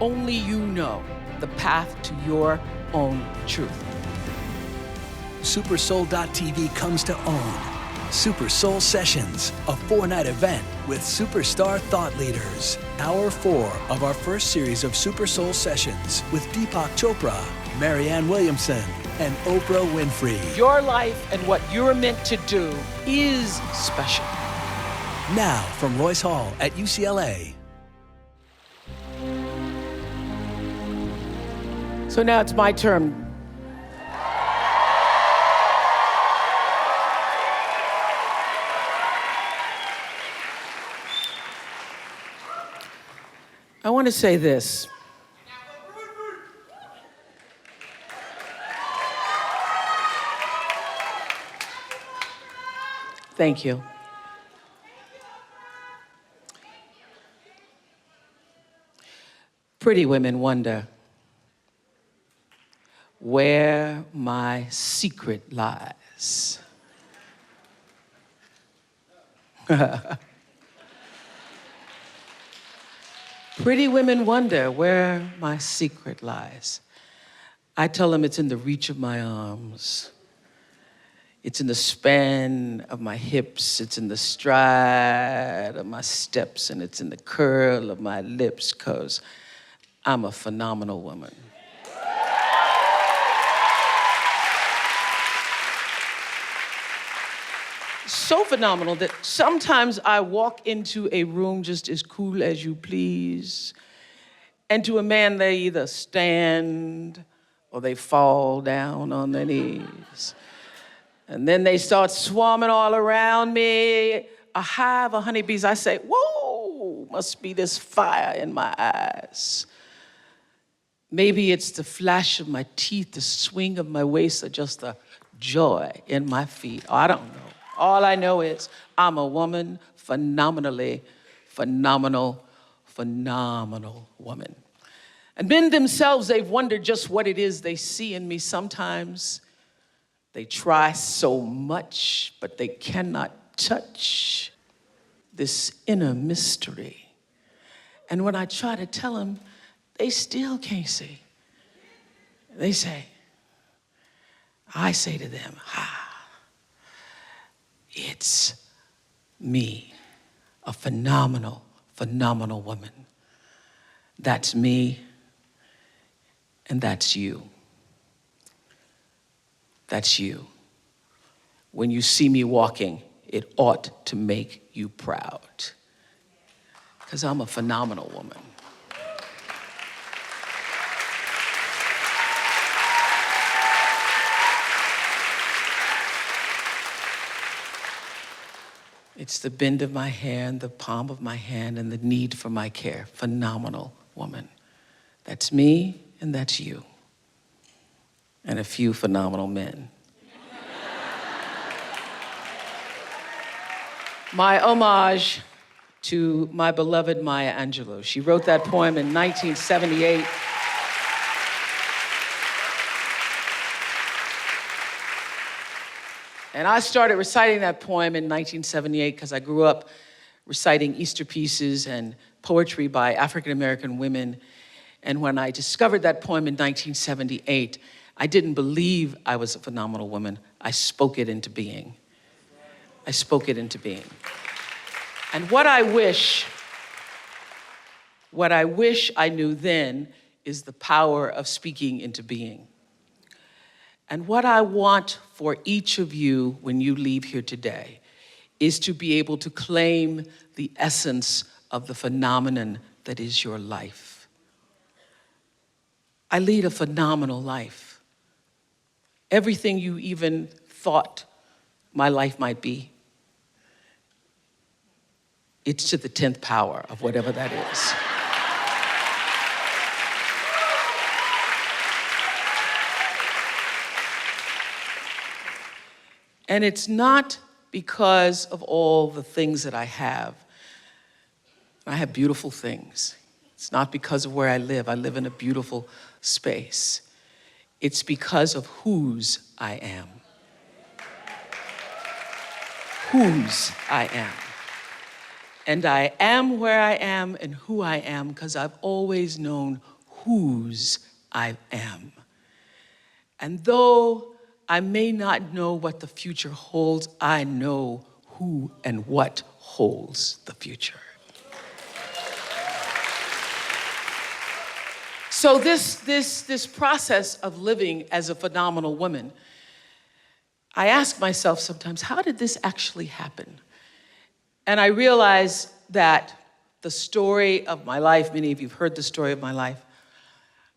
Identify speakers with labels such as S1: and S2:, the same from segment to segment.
S1: Only you know the path to your own truth.
S2: SuperSoul.tv comes to own Super Soul Sessions, a 4-night event with superstar thought leaders. Hour 4 of our first series of Super Soul Sessions with Deepak Chopra, Marianne Williamson, and Oprah Winfrey.
S1: Your life and what you're meant to do is special.
S2: Now from Royce Hall at UCLA.
S1: So now it's my turn. I want to say this. Thank you. Pretty women wonder where my secret lies. Pretty women wonder where my secret lies. I tell them it's in the reach of my arms. It's in the span of my hips. It's in the stride of my steps, and it's in the curl of my lips, 'cause I'm a phenomenal woman. So phenomenal that sometimes I walk into a room just as cool as you please, and to a man they either stand or they fall down on their knees. And then they start swarming all around me, a hive of honeybees. I say, whoa, must be this fire in my eyes. Maybe it's the flash of my teeth, the swing of my waist, or just the joy in my feet. Oh, I don't know. All I know is I'm a woman, phenomenal woman. And men themselves, they've wondered just what it is they see in me sometimes. They try so much, but they cannot touch this inner mystery. And when I try to tell them, they still can't see. They say, I say to them, it's me, a phenomenal woman. That's me, and that's you. That's you. When you see me walking, it ought to make you proud, 'cause I'm a phenomenal woman. It's the bend of my hand, the palm of my hand, and the need for my care. Phenomenal woman. That's me, and that's you. And a few phenomenal men. My homage to my beloved Maya Angelou. She wrote that poem in 1978. And I started reciting that poem in 1978 because I grew up reciting Easter pieces and poetry by African-American women. And when I discovered that poem in 1978, I didn't believe I was a phenomenal woman. I spoke it into being. I spoke it into being. And what I wish I knew then is the power of speaking into being. And what I want for each of you when you leave here today is to be able to claim the essence of the phenomenon that is your life. I lead a phenomenal life. Everything you even thought my life might be, it's to the 10th power of whatever that is. And it's not because of all the things that I have. I have beautiful things. It's not because of where I live. I live in a beautiful space. It's because of whose I am. Whose I am. And I am where I am and who I am because I've always known whose I am. And though I may not know what the future holds, I know who and what holds the future. So this process of living as a phenomenal woman, I ask myself sometimes, how did this actually happen? And I realize that the story of my life, many of you have heard the story of my life.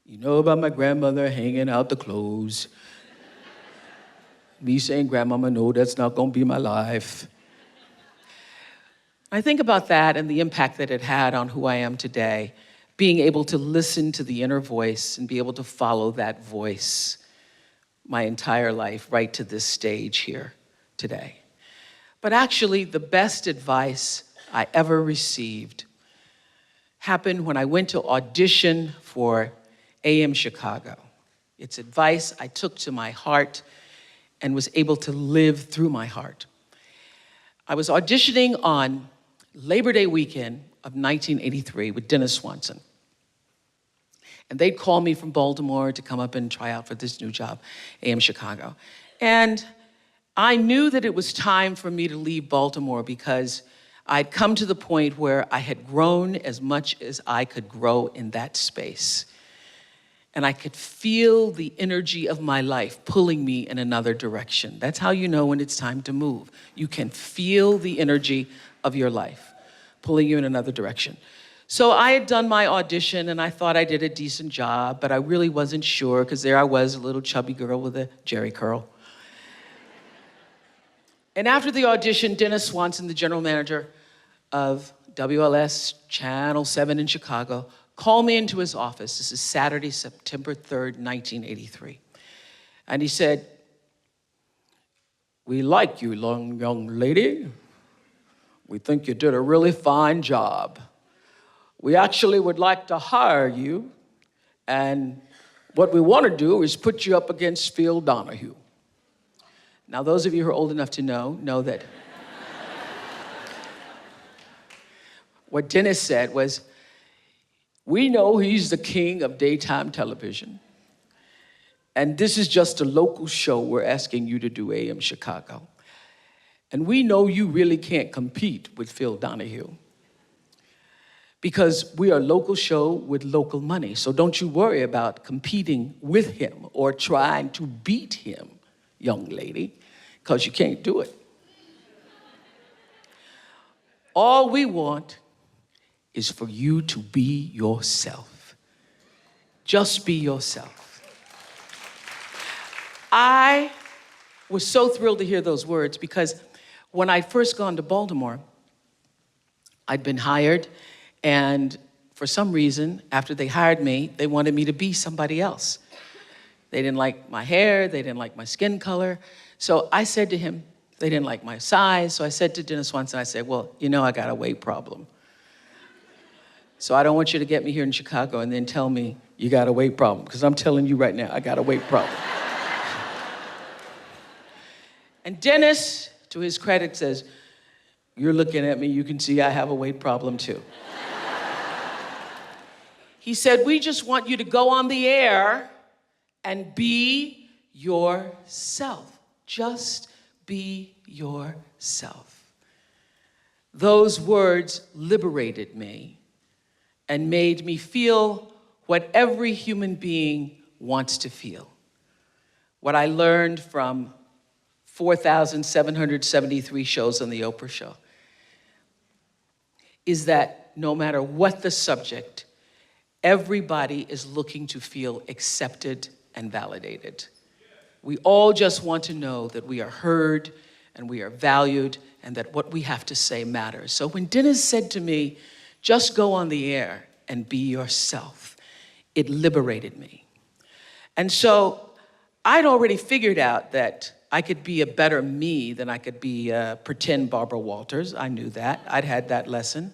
S1: You know about my grandmother hanging out the clothes. Me saying, Grandmama, no, that's not gonna be my life. I think about that and the impact that it had on who I am today, being able to listen to the inner voice and be able to follow that voice my entire life right to this stage here today. But actually, the best advice I ever received happened when I went to audition for AM Chicago. It's advice I took to my heart and was able to live through my heart. I was auditioning on Labor Day weekend of 1983 with Dennis Swanson. And they'd call me from Baltimore to come up and try out for this new job, AM Chicago. And I knew that it was time for me to leave Baltimore because I'd come to the point where I had grown as much as I could grow in that space. And I could feel the energy of my life pulling me in another direction. That's how you know when it's time to move. You can feel the energy of your life pulling you in another direction. So I had done my audition and I thought I did a decent job, but I really wasn't sure because there I was, a little chubby girl with a jerry curl. And after the audition, Dennis Swanson, the general manager of WLS Channel 7 in Chicago, called me into his office. This is Saturday, September 3rd, 1983. And he said, "We like you, young lady. We think you did a really fine job. We actually would like to hire you, and what we want to do is put you up against Phil Donahue." Now, those of you who are old enough to know that what Dennis said was, "We know he's the king of daytime television, and this is just a local show we're asking you to do, AM Chicago. And we know you really can't compete with Phil Donahue because we are a local show with local money. So don't you worry about competing with him or trying to beat him, young lady, because you can't do it. All we want is for you to be yourself. Just be yourself." I was so thrilled to hear those words because when I'd first gone to Baltimore, I'd been hired, and for some reason, after they hired me, they wanted me to be somebody else. They didn't like my hair, they didn't like my skin color. So I said to him, they didn't like my size, so I said to Dennis Swanson, I said, "Well, you know I got a weight problem. So I don't want you to get me here in Chicago and then tell me you got a weight problem, because I'm telling you right now, I got a weight problem." And Dennis, to his credit, says, "You're looking at me, you can see I have a weight problem too." He said, "We just want you to go on the air and be yourself. Just be yourself." Those words liberated me and made me feel what every human being wants to feel. What I learned from 4,773 shows on the Oprah show is that no matter what the subject, everybody is looking to feel accepted and validated. We all just want to know that we are heard and we are valued and that what we have to say matters. So when Dennis said to me, "Just go on the air and be yourself," it liberated me. And so I'd already figured out that I could be a better me than I could be pretend Barbara Walters. I knew that. I'd had that lesson.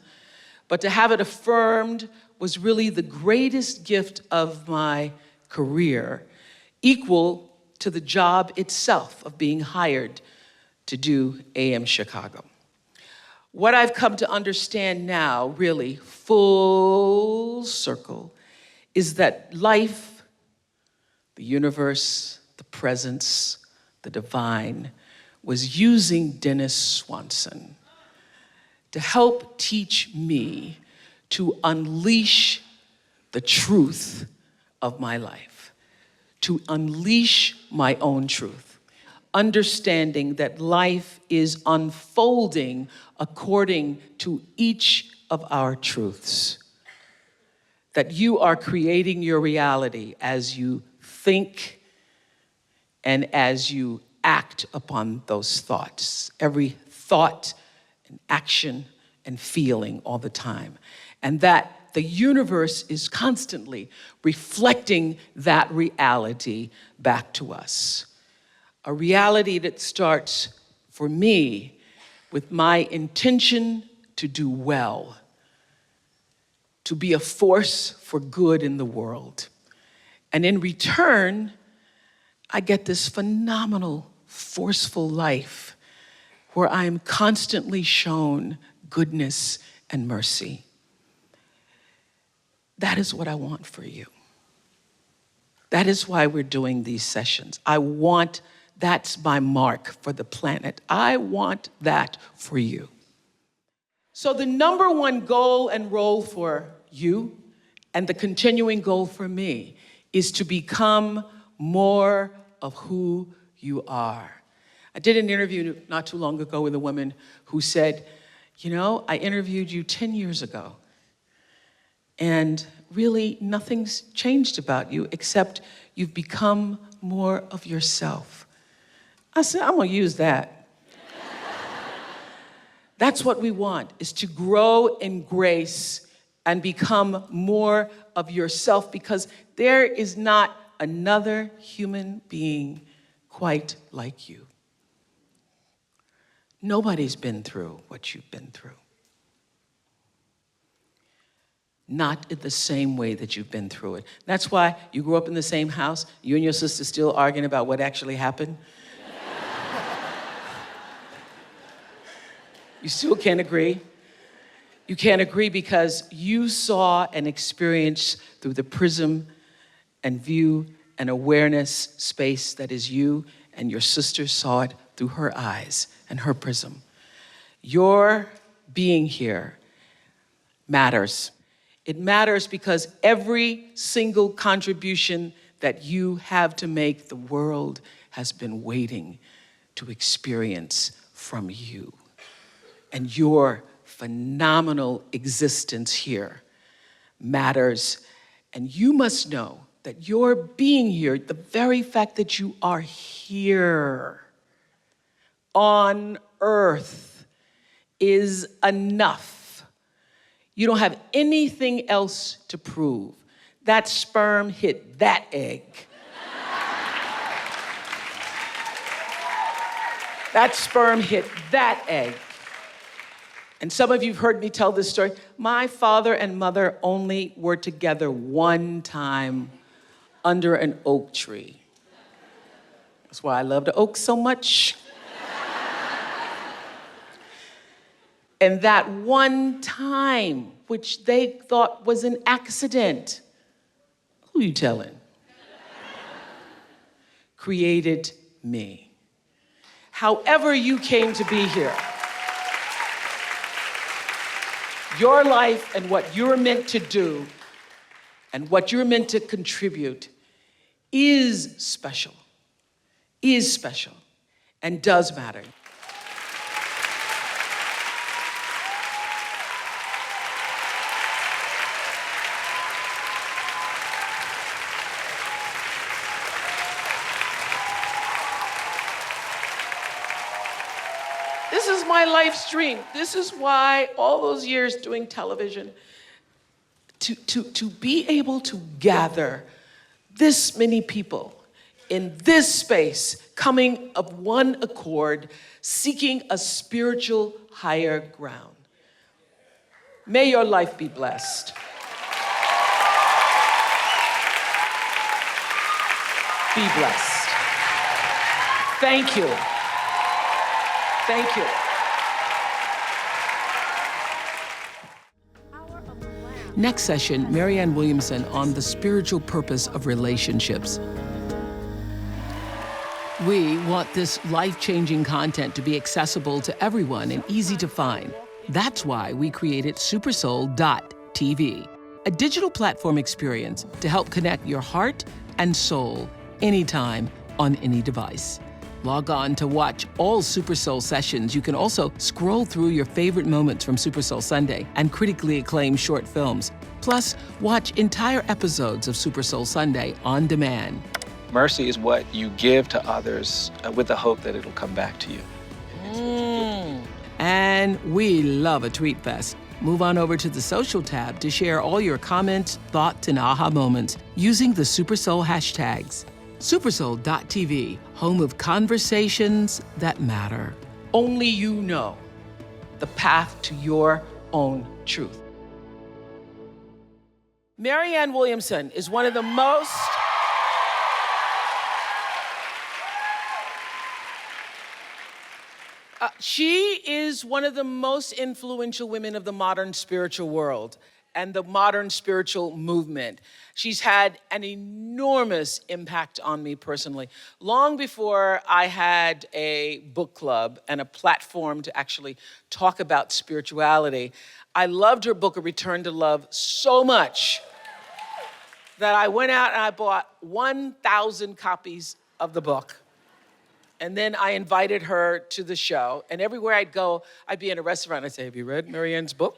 S1: But to have it affirmed was really the greatest gift of my career, equal to the job itself of being hired to do AM Chicago. What I've come to understand now, really, full circle, is that life, the universe, the presence, the divine, was using Dennis Swanson to help teach me to unleash the truth of my life, to unleash my own truth, understanding that life is unfolding according to each of our truths, that you are creating your reality as you think and as you act upon those thoughts. Every thought and action and feeling all the time. And that the universe is constantly reflecting that reality back to us. A reality that starts, for me, with my intention to do well, to be a force for good in the world. And in return, I get this phenomenal, forceful life where I am constantly shown goodness and mercy. That is what I want for you. That is why we're doing these sessions. That's my mark for the planet. I want that for you. So the number one goal and role for you, and the continuing goal for me, is to become more of who you are. I did an interview not too long ago with a woman who said, I interviewed you 10 years ago, and really nothing's changed about you except you've become more of yourself. I said, I'm gonna use that. That's what we want, is to grow in grace and become more of yourself, because there is not another human being quite like you. Nobody's been through what you've been through. Not in the same way that you've been through it. That's why you grew up in the same house, you and your sister still arguing about what actually happened. You still can't agree. You can't agree because you saw and experienced through the prism and view and awareness space that is you, and your sister saw it through her eyes and her prism. Your being here matters. It matters because every single contribution that you have to make, the world has been waiting to experience from you. And your phenomenal existence here matters. And you must know that your being here, the very fact that you are here on Earth, is enough. You don't have anything else to prove. That sperm hit that egg. That sperm hit that egg. And some of you have heard me tell this story. My father and mother only were together one time under an oak tree. That's why I love the oak so much. And that one time, which they thought was an accident, who are you telling? Created me. However you came to be here, your life and what you're meant to do and what you're meant to contribute is special, and does matter. This is my life's dream. This is why all those years doing television, to be able to gather this many people in this space, coming of one accord, seeking a spiritual higher ground. May your life be blessed. Be blessed. Thank you. Thank you. Next session, Marianne Williamson on the spiritual purpose of relationships. We want this life-changing content to be accessible to everyone and easy to find. That's why we created supersoul.tv, a digital platform experience to help connect your heart and soul anytime on any device. Log on to watch all Super Soul sessions. You can also scroll through your favorite moments from Super Soul Sunday and critically acclaimed short films. Plus, watch entire episodes of Super Soul Sunday on demand.
S3: Mercy is what you give to others with the hope that it'll come back to you.
S1: And we love a tweet fest. Move on over to the social tab to share all your comments, thoughts, and aha moments using the Super Soul hashtags. Supersoul.tv, home of conversations that matter. Only you know the path to your own truth. Marianne Williamson is one of the most she is one of the most influential women of the modern spiritual world and the modern spiritual movement. She's had an enormous impact on me personally. Long before I had a book club and a platform to actually talk about spirituality, I loved her book, A Return to Love, so much that I went out and I bought 1,000 copies of the book. And then I invited her to the show. And everywhere I'd go, I'd be in a restaurant. I'd say, have you read Marianne's book?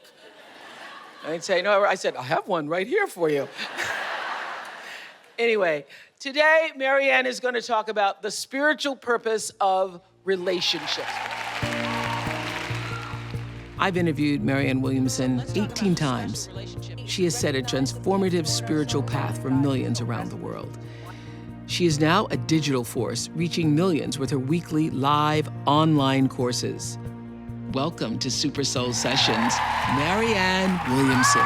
S1: And I'd say, no. I said, I have one right here for you. Anyway, today, Marianne is going to talk about the spiritual purpose of relationships. I've interviewed Marianne Williamson 18 times. She has set a transformative spiritual path for millions around the world. She is now a digital force, reaching millions with her weekly live online courses. Welcome to Super Soul Sessions, Marianne Williamson.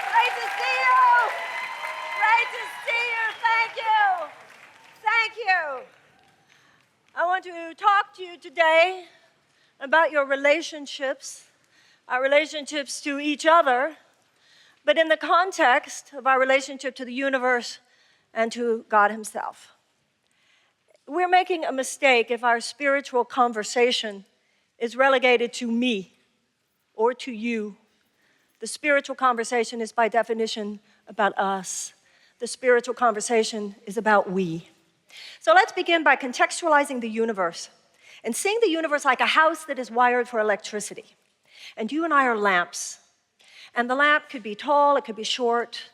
S4: Great to see you. Great to see you. Thank you. Thank you. I want to talk to you today about your relationships, our relationships to each other, but in the context of our relationship to the universe and to God Himself. We're making a mistake if our spiritual conversation is relegated to me or to you. The spiritual conversation is by definition about us. The spiritual conversation is about we. So let's begin by contextualizing the universe and seeing the universe like a house that is wired for electricity. And you and I are lamps. And the lamp could be tall, it could be short,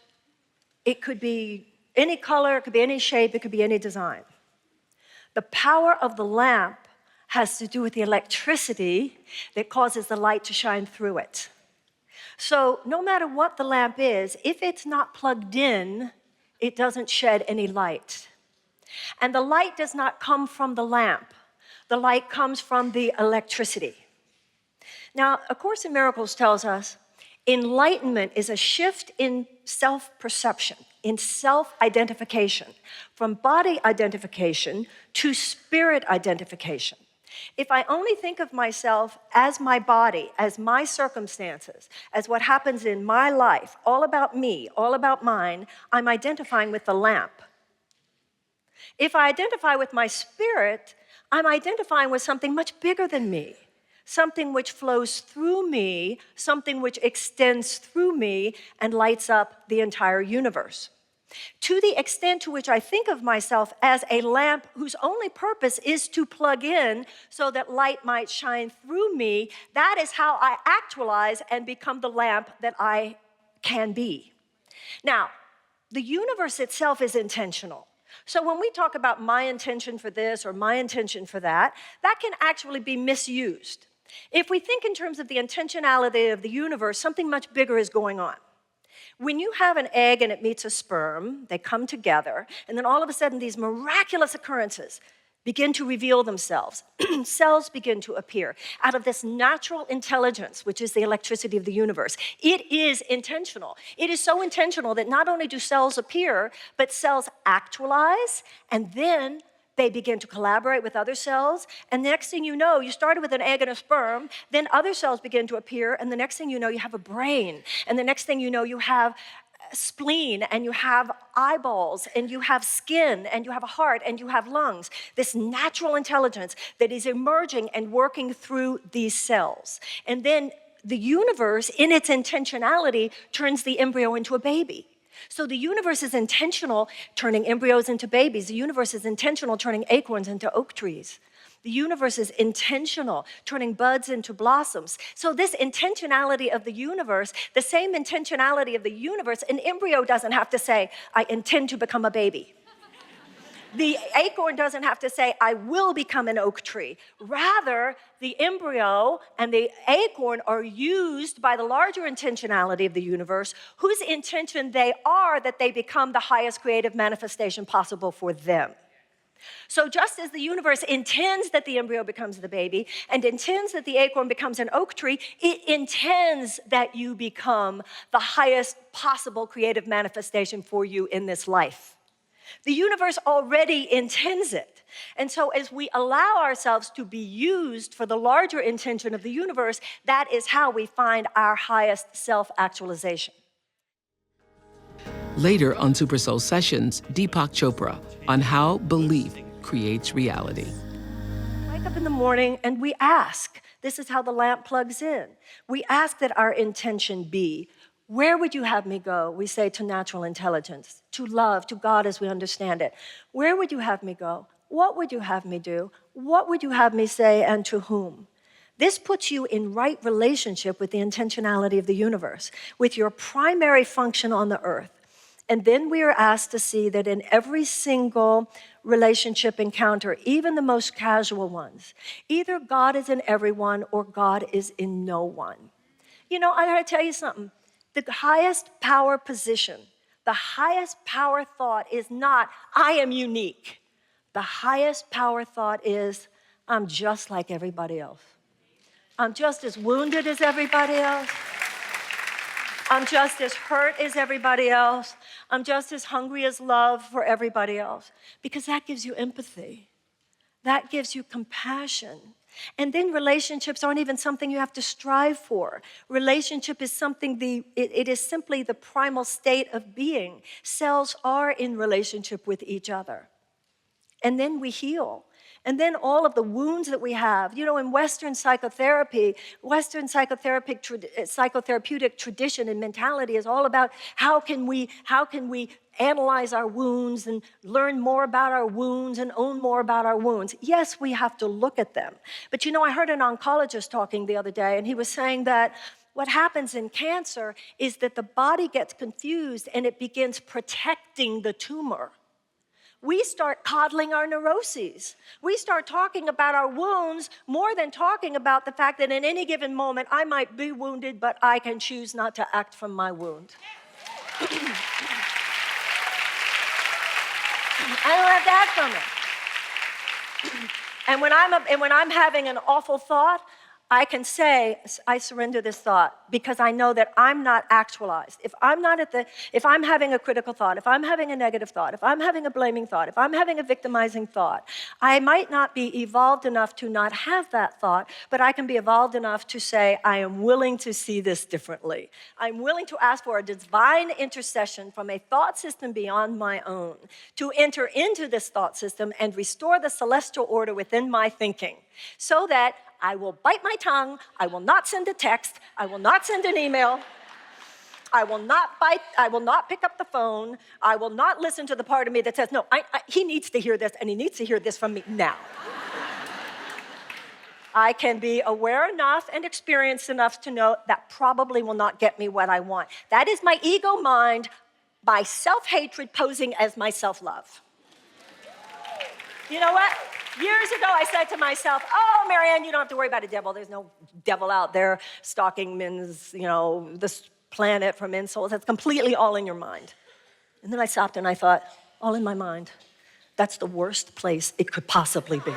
S4: it could be any color, it could be any shape, it could be any design. The power of the lamp has to do with the electricity that causes the light to shine through it. So no matter what the lamp is, if it's not plugged in, it doesn't shed any light. And the light does not come from the lamp. The light comes from the electricity. Now, A Course in Miracles tells us enlightenment is a shift in self-perception, in self-identification, from body identification to spirit identification. If I only think of myself as my body, as my circumstances, as what happens in my life, all about me, all about mine, I'm identifying with the lamp. If I identify with my spirit, I'm identifying with something much bigger than me, something which flows through me, something which extends through me and lights up the entire universe. To the extent to which I think of myself as a lamp whose only purpose is to plug in so that light might shine through me, that is how I actualize and become the lamp that I can be. Now, the universe itself is intentional. So when we talk about my intention for this or my intention for that, that can actually be misused. If we think in terms of the intentionality of the universe, something much bigger is going on. When you have an egg and it meets a sperm, they come together, and then all of a sudden these miraculous occurrences begin to reveal themselves. Cells begin to appear out of this natural intelligence, which is the electricity of the universe. It is intentional. It is so intentional that not only do cells appear, but cells actualize and then They begin to collaborate with other cells, and the next thing you know, you started with an egg and a sperm, then other cells begin to appear, and the next thing you know, you have a brain, and the next thing you know, you have a spleen, and you have eyeballs, and you have skin, and you have a heart, and you have lungs. This natural intelligence that is emerging and working through these cells. And then the universe, in its intentionality, turns the embryo into a baby. So the universe is intentional, turning embryos into babies. The universe is intentional, turning acorns into oak trees. The universe is intentional, turning buds into blossoms. So this intentionality of the universe, the same intentionality of the universe, an embryo doesn't have to say, I intend to become a baby. The acorn doesn't have to say, I will become an oak tree. Rather, the embryo and the acorn are used by the larger intentionality of the universe, whose intention they are that they become the highest creative manifestation possible for them. So just as the universe intends that the embryo becomes the baby and intends that the acorn becomes an oak tree, it intends that you become the highest possible creative manifestation for you in this life. The universe already intends it. And so as we allow ourselves to be used for the larger intention of the universe, that is how we find our highest self-actualization.
S1: Later on Super Soul Sessions, Deepak Chopra on how belief creates reality.
S4: We wake up in the morning and we ask, this is how the lamp plugs in. We ask that our intention be, where would you have me go? We say to natural intelligence, to love, to God as we understand it. Where would you have me go? What would you have me do? What would you have me say and to whom? This puts you in right relationship with the intentionality of the universe, with your primary function on the earth. And then we are asked to see that in every single relationship encounter, even the most casual ones, either God is in everyone or God is in no one. You know, I gotta tell you something. The highest power position, the highest power thought is not, I am unique. The highest power thought is, I'm just like everybody else. I'm just as wounded as everybody else. I'm just as hurt as everybody else. I'm just as hungry as love for everybody else. Because that gives you empathy. That gives you compassion. And then relationships aren't even something you have to strive for. Relationship is something, it is simply the primal state of being. Cells are in relationship with each other. And then we heal. And then all of the wounds that we have, you know, in Western psychotherapy, psychotherapeutic tradition and mentality is all about how can we analyze our wounds and learn more about our wounds and own more about our wounds. Yes, we have to look at them. But you know, I heard an oncologist talking the other day, and he was saying that what happens in cancer is that the body gets confused and it begins protecting the tumor. We start coddling our neuroses. We start talking about our wounds more than talking about the fact that in any given moment I might be wounded, but I can choose not to act from my wound. I don't have to act from it. And when I'm having an awful thought, I can say, I surrender this thought because I know that I'm not actualized. If I'm having a critical thought, if I'm having a negative thought, if I'm having a blaming thought, if I'm having a victimizing thought, I might not be evolved enough to not have that thought, but I can be evolved enough to say, I am willing to see this differently. I'm willing to ask for a divine intercession from a thought system beyond my own to enter into this thought system and restore the celestial order within my thinking so that I will bite my tongue, I will not send a text, I will not send an email, I will not pick up the phone, I will not listen to the part of me that says, no, he needs to hear this, and he needs to hear this from me now. I can be aware enough and experienced enough to know that probably will not get me what I want. That is my ego mind, my self-hatred posing as my self-love. You know what? Years ago, I said to myself, oh, Marianne, you don't have to worry about a devil. There's no devil out there stalking men's, this planet for men's souls. That's completely all in your mind. And then I stopped and I thought, all in my mind. That's the worst place it could possibly be.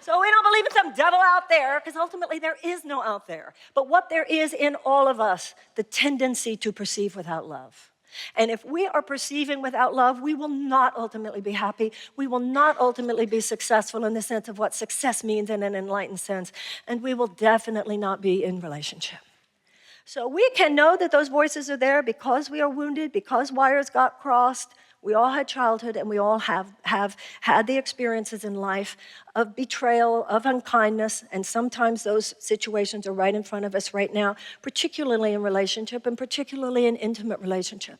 S4: So we don't believe in some devil out there, because ultimately there is no out there. But what there is in all of us, the tendency to perceive without love. And if we are perceiving without love, we will not ultimately be happy. We will not ultimately be successful in the sense of what success means in an enlightened sense. And we will definitely not be in relationship. So we can know that those voices are there because we are wounded, because wires got crossed. We all had childhood, and we all have had the experiences in life of betrayal, of unkindness, and sometimes those situations are right in front of us right now, particularly in relationship and particularly in intimate relationship.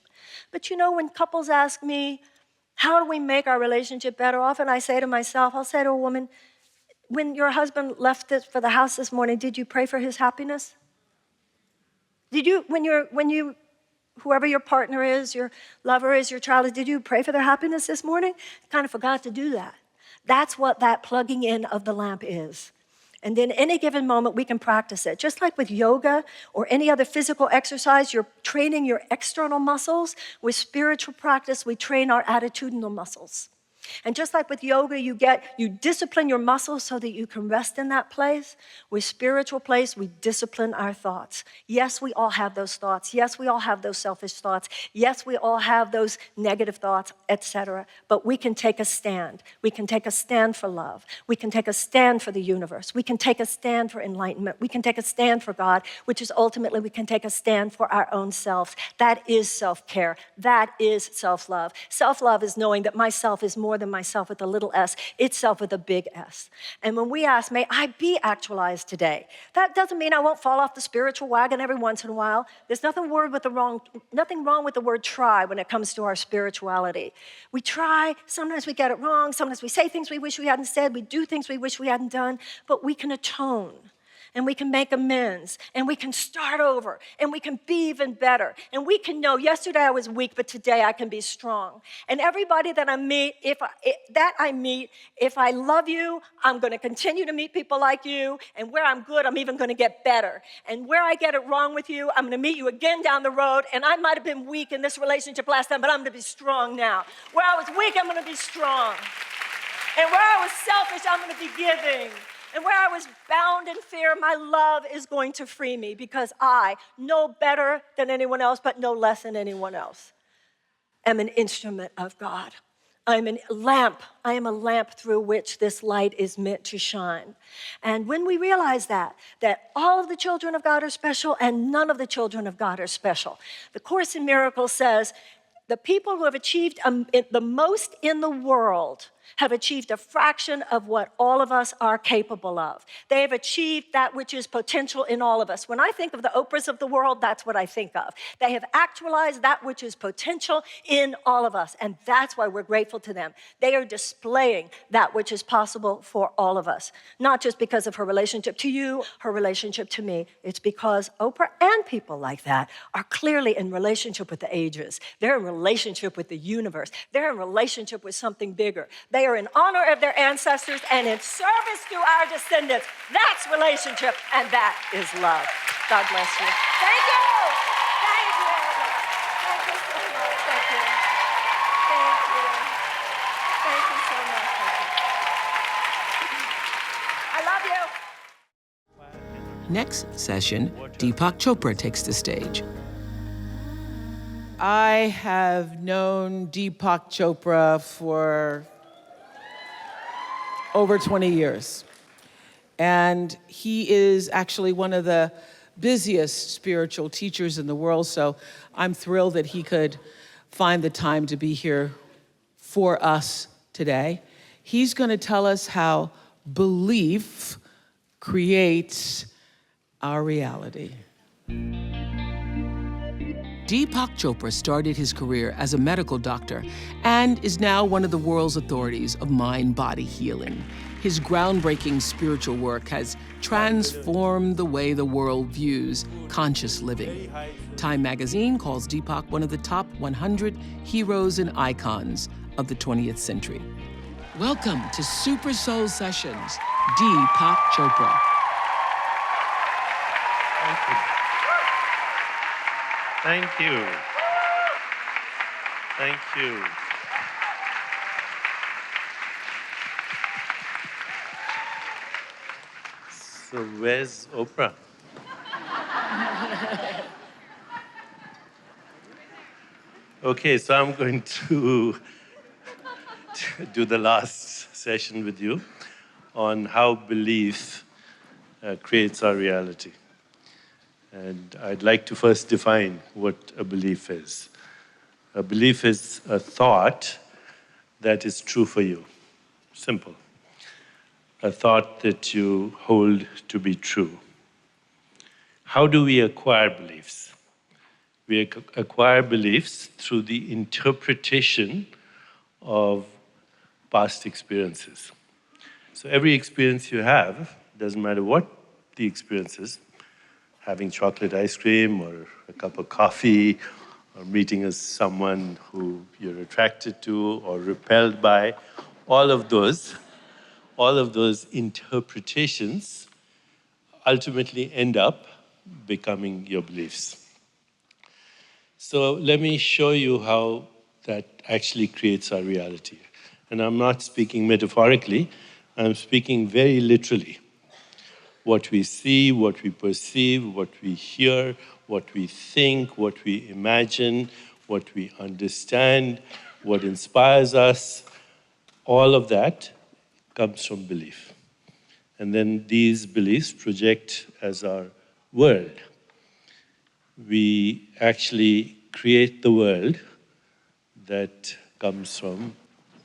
S4: But you know, when couples ask me, how do we make our relationship better? Often I say to myself, I'll say to a woman, when your husband left for the house this morning, did you pray for his happiness? Did you, whoever your partner is, your lover is, your child is, did you pray for their happiness this morning? Kind of forgot to do that. That's what that plugging in of the lamp is. And then any given moment, we can practice it. Just like with yoga or any other physical exercise, you're training your external muscles. With spiritual practice, we train our attitudinal muscles. And just like with yoga, you discipline your muscles so that you can rest in that place. With spiritual place, we discipline our thoughts. Yes, we all have those thoughts. Yes, we all have those selfish thoughts. Yes, we all have those negative thoughts, etc. But we can take a stand. We can take a stand for love. We can take a stand for the universe. We can take a stand for enlightenment. We can take a stand for God, which is ultimately we can take a stand for our own selves. That is self-care. That is self-love. Self-love is knowing that myself is more than myself with a little s, itself with a big S. And when we ask, may I be actualized today? That doesn't mean I won't fall off the spiritual wagon every once in a while. There's nothing wrong with the word try when it comes to our spirituality. We try, sometimes we get it wrong, sometimes we say things we wish we hadn't said, we do things we wish we hadn't done, but we can atone. And we can make amends, and we can start over, and we can be even better. And we can know, yesterday I was weak, but today I can be strong. And everybody that I meet, if I love you, I'm gonna continue to meet people like you, and where I'm good, I'm even gonna get better. And where I get it wrong with you, I'm gonna meet you again down the road, and I might have been weak in this relationship last time, but I'm gonna be strong now. Where I was weak, I'm gonna be strong. And where I was selfish, I'm gonna be giving. And where I was bound in fear, my love is going to free me because I know better than anyone else, but no less than anyone else. Am an instrument of God. I am a lamp through which this light is meant to shine. And when we realize that all of the children of God are special and none of the children of God are special. The Course in Miracles says, the people who have achieved the most in the world have achieved a fraction of what all of us are capable of. They have achieved that which is potential in all of us. When I think of the Oprahs of the world, that's what I think of. They have actualized that which is potential in all of us, and that's why we're grateful to them. They are displaying that which is possible for all of us, not just because of her relationship to you, her relationship to me. It's because Oprah and people like that are clearly in relationship with the ages. They're in relationship with the universe. They're in relationship with something bigger. They are in honor of their ancestors and in service to our descendants. That's relationship, and that is love. God bless you. Thank you. Thank you. Thank you so much. Thank you. Thank you. Thank you so much. Thank you. I love you.
S1: Next session, Deepak Chopra takes the stage. I have known Deepak Chopra for over 20 years. And he is actually one of the busiest spiritual teachers in the world, so I'm thrilled that he could find the time to be here for us today. He's gonna tell us how belief creates our reality. Deepak Chopra started his career as a medical doctor and is now one of the world's authorities of mind-body healing. His groundbreaking spiritual work has transformed the way the world views conscious living. Time magazine calls Deepak one of the top 100 heroes and icons of the 20th century. Welcome to Super Soul Sessions, Deepak Chopra.
S5: Thank you. Thank you. Thank you. So where's Oprah? Okay, so I'm going to do the last session with you on how belief creates our reality. And I'd like to first define what a belief is. A belief is a thought that is true for you. Simple. A thought that you hold to be true. How do we acquire beliefs? We acquire beliefs through the interpretation of past experiences. So every experience you have, doesn't matter what the experience is, having chocolate ice cream or a cup of coffee or meeting someone who you're attracted to or repelled by, all of those interpretations ultimately end up becoming your beliefs. So let me show you how that actually creates our reality. And I'm not speaking metaphorically, I'm speaking very literally. What we see, what we perceive, what we hear, what we think, what we imagine, what we understand, what inspires us, all of that comes from belief. And then these beliefs project as our world. We actually create the world that comes from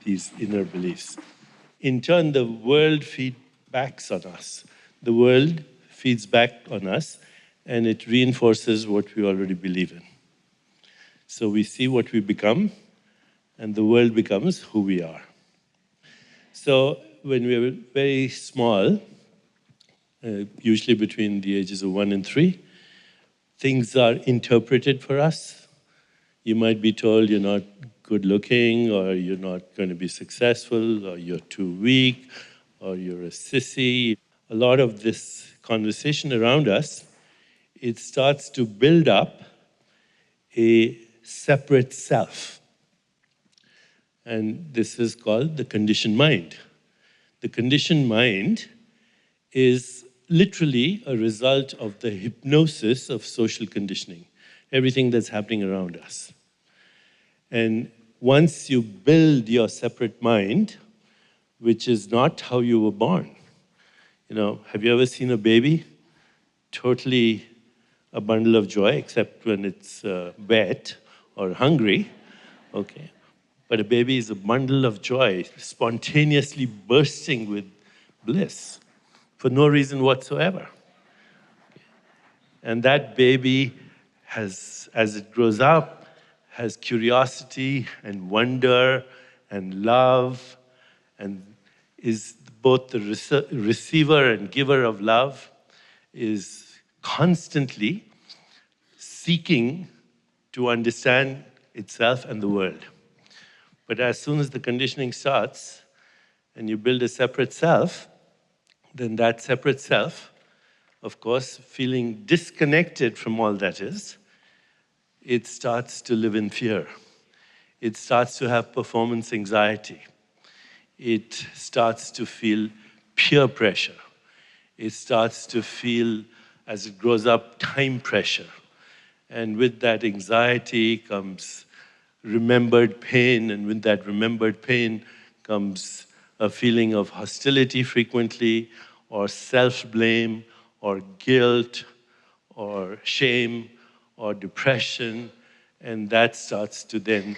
S5: these inner beliefs. In turn, the world feedbacks on us. The world feeds back on us, and it reinforces what we already believe in. So we see what we become, and the world becomes who we are. So when we were very small, usually between the ages of 1 and 3, things are interpreted for us. You might be told you're not good looking, or you're not going to be successful, or you're too weak, or you're a sissy. A lot of this conversation around us, it starts to build up a separate self. And this is called the conditioned mind. The conditioned mind is literally a result of the hypnosis of social conditioning, everything that's happening around us. And once you build your separate mind, which is not how you were born. Have you ever seen a baby? Totally a bundle of joy, except when it's wet or hungry. Okay. But a baby is a bundle of joy, spontaneously bursting with bliss for no reason whatsoever. And that baby has, as it grows up, has curiosity and wonder and love, and is both the receiver and giver of love, is constantly seeking to understand itself and the world. But as soon as the conditioning starts and you build a separate self, then that separate self, of course, feeling disconnected from all that is, it starts to live in fear. It starts to have performance anxiety. It starts to feel peer pressure. It starts to feel, as it grows up, time pressure. And with that anxiety comes remembered pain, and with that remembered pain comes a feeling of hostility frequently, or self-blame, or guilt, or shame, or depression, and that starts to then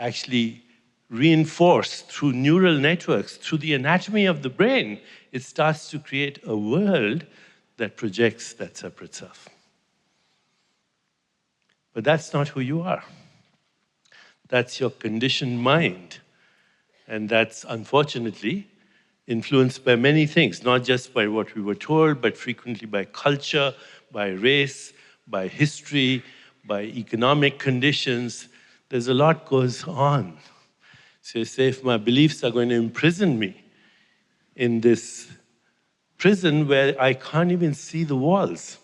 S5: actually reinforce through neural networks, through the anatomy of the brain. It starts to create a world that projects that separate self. But that's not who you are. That's your conditioned mind. And that's, unfortunately, influenced by many things, not just by what we were told, but frequently by culture, by race, by history, by economic conditions. There's a lot goes on. So you say, if my beliefs are going to imprison me in this prison where I can't even see the walls,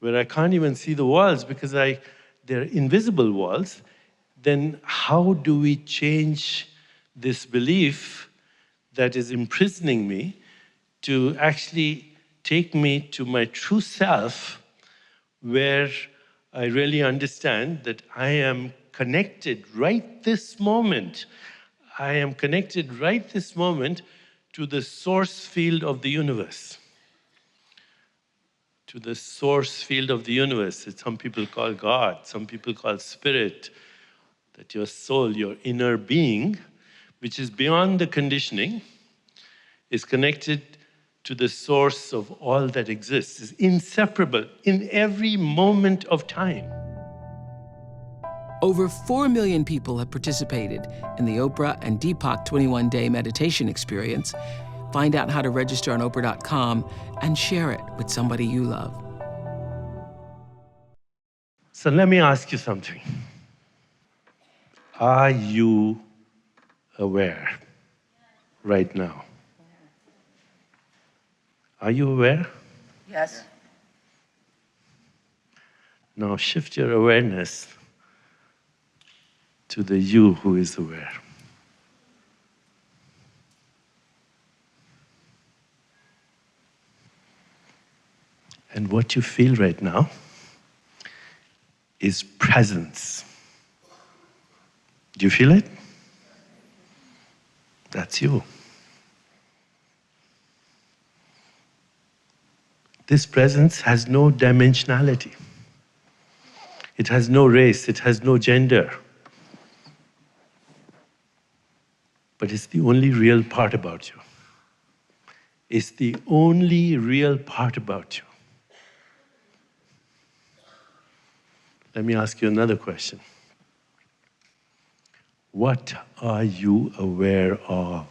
S5: because they're invisible walls, then how do we change this belief that is imprisoning me to actually take me to my true self, where I really understand that I am connected right this moment. I am connected right this moment to the source field of the universe. To the source field of the universe. That some people call God, some people call spirit. That your soul, your inner being, which is beyond the conditioning, is connected to the source of all that exists, is inseparable in every moment of time.
S6: Over 4 million people have participated in the Oprah and Deepak 21-day meditation experience. Find out how to register on Oprah.com and share it with somebody you love.
S5: So let me ask you something. Are you aware right now? Are you aware?
S1: Yes.
S5: Now shift your awareness to the you who is aware. And what you feel right now is presence. Do you feel it? That's you. This presence has no dimensionality. It has no race, it has no gender. But it's the only real part about you. It's the only real part about you. Let me ask you another question. What are you aware of?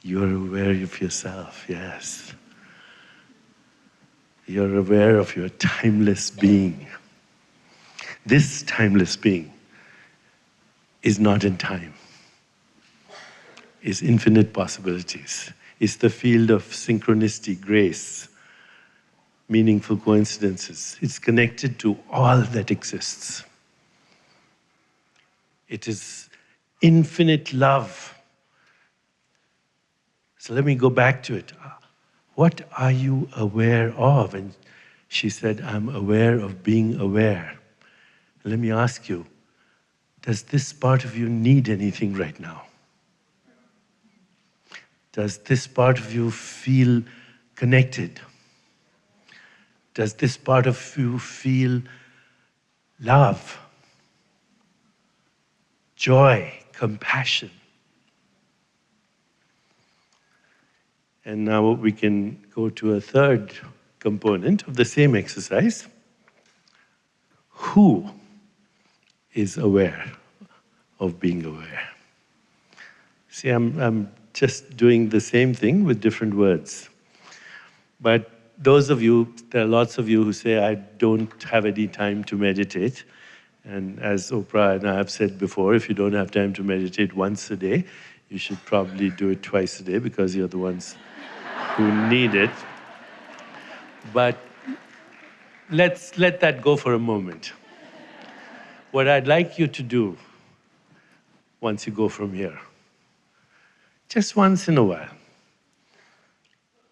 S5: You're aware of yourself, yes. You're aware of your timeless being. This timeless being is not in time. Is infinite possibilities. Is the field of synchronicity, grace, meaningful coincidences. It's connected to all that exists. It is infinite love. So let me go back to it. What are you aware of? And she said, I'm aware of being aware. Let me ask you, does this part of you need anything right now? Does this part of you feel connected? Does this part of you feel love, joy, compassion? And now we can go to a third component of the same exercise. Who is aware of being aware? See, I'm just doing the same thing with different words. But those of you, there are lots of you who say, I don't have any time to meditate. And as Oprah and I have said before, if you don't have time to meditate once a day, you should probably do it twice a day because you're the ones who need it. But let's let that go for a moment. What I'd like you to do once you go from here, just once in a while,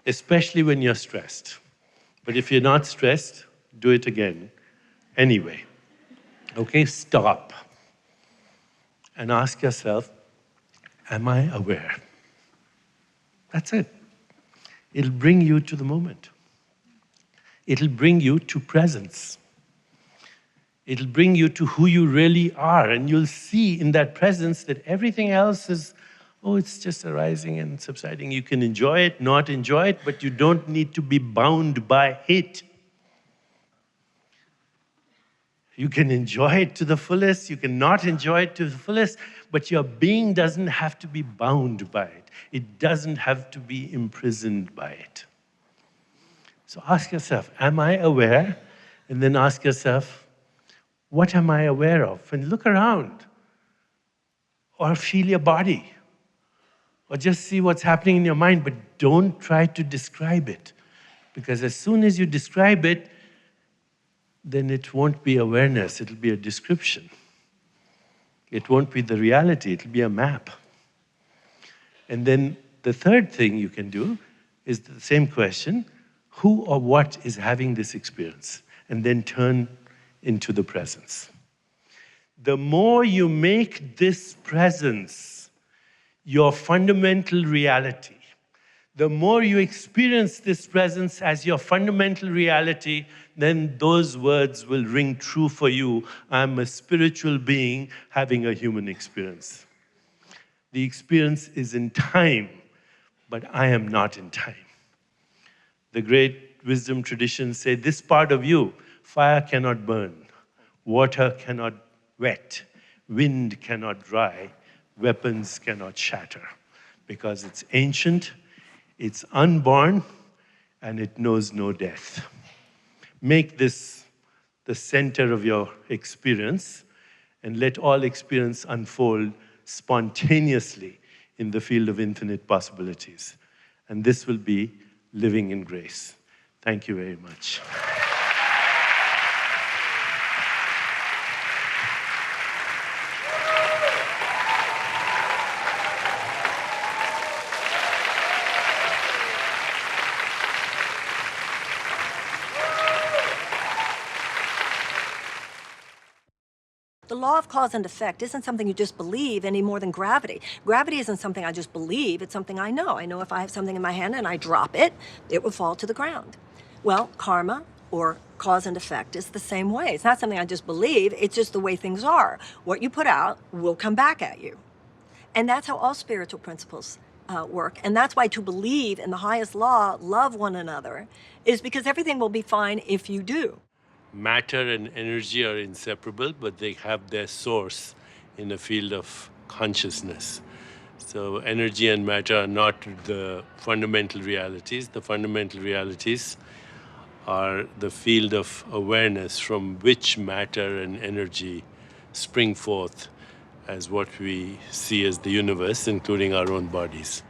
S5: especially when you're stressed. But if you're not stressed, do it again anyway. Okay, stop and ask yourself, am I aware? That's it. It'll bring you to the moment. It'll bring you to presence. It'll bring you to who you really are, and you'll see in that presence that everything else is, oh, it's just arising and subsiding. You can enjoy it, not enjoy it, but you don't need to be bound by it. You can enjoy it to the fullest, you can not enjoy it to the fullest, but your being doesn't have to be bound by it. It doesn't have to be imprisoned by it. So ask yourself, am I aware? And then ask yourself, what am I aware of? And look around. Or feel your body. Or just see what's happening in your mind, but don't try to describe it. Because as soon as you describe it, then it won't be awareness, it'll be a description. It won't be the reality, it'll be a map. And then the third thing you can do is the same question, who or what is having this experience, and then turn into the presence. The more you make this presence your fundamental reality, the more you experience this presence as your fundamental reality, then those words will ring true for you. I'm a spiritual being having a human experience. The experience is in time, but I am not in time. The great wisdom traditions say this part of you, fire cannot burn, water cannot wet, wind cannot dry, weapons cannot shatter, because it's ancient, it's unborn, and it knows no death. Make this the center of your experience, and let all experience unfold spontaneously in the field of infinite possibilities. And this will be living in grace. Thank you very much.
S4: The law of cause and effect isn't something you just believe any more than gravity. Gravity isn't something I just believe, it's something I know. I know if I have something in my hand and I drop it, it will fall to the ground. Well, karma, or cause and effect, is the same way. It's not something I just believe, it's just the way things are. What you put out will come back at you. And that's how all spiritual principles work. And that's why to believe in the highest law, love one another, is because everything will be fine if you do.
S5: Matter and energy are inseparable, but they have their source in the field of consciousness. So energy and matter are not the fundamental realities. The fundamental realities are the field of awareness from which matter and energy spring forth as what we see as the universe, including our own bodies.